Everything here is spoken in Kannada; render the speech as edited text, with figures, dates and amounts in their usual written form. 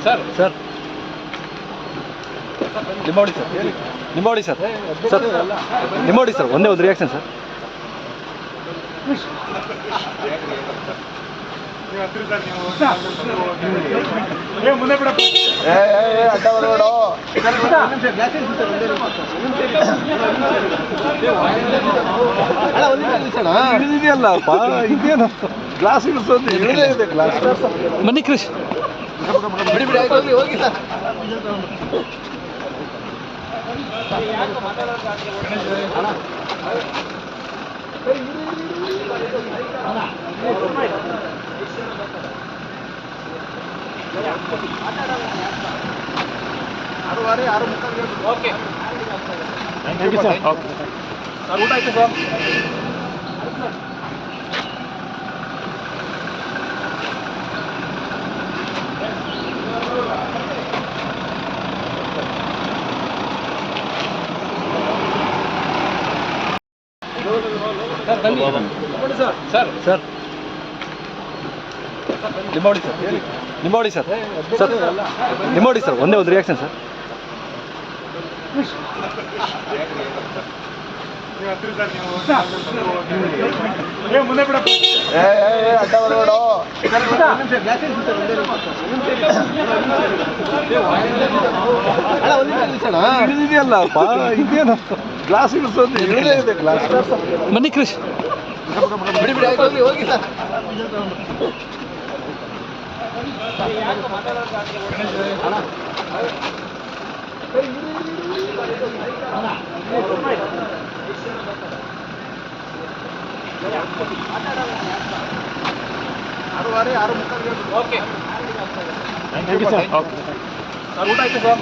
Sir sir Nimbavali sir Nimbavali sir sir Nimbavali sir ಒಂದೇ ಒಂದು ರಿಯಾಕ್ಷನ್ ಸರ್. ಮುಂದೆ ಬಿಡ ಅಡ್ಡ ಬರಬೇಡ. ಇದೆಯಲ್ಲಪ್ಪ ಇದೇನು ಗ್ಲಾಸ್ ಇಳಿಸೋದು ಇಳದೇ ಇದೆ ಗ್ಲಾಸ್. ಬನ್ನಿ ಕ್ರಿಶ್ ಬಿಡಿ ಬಿಡಿ ಆಯ್ತು ಹೋಗಿ ಹೋಗಿ ಸರ್. ಆರೂವರೆ 6:30. Okay thank you sir. Sir ಊಟ ಆಯ್ತು sir. Sir sir Nimbavali sir Nimbavali sir sir Nimbavali sir ಒಂದೇ ಒಂದು ರಿಯಾಕ್ಷನ್ ಸರ್. ಮುಂದೆ ಬಿಡ ಅಡ್ಡ ಬರಬೇಡ. ಇದೆಯಲ್ಲಪ್ಪ ಇದೇನು ಗ್ಲಾಸ್ ಇಳಿಸೋದು ಇಳದೇ ಇದೆ ಗ್ಲಾಸ್. ಬನ್ನಿ ಕ್ರಿಶ್ ಬಿಡಿ ಬಿಡಿ ಆಯ್ತು ಹೋಗಿ ಹೋಗಿ ಸರ್. ಆರೂವರೆ 6:30. Okay thank you sir. Sir ಊಟ ಆಯ್ತು ಸರ್.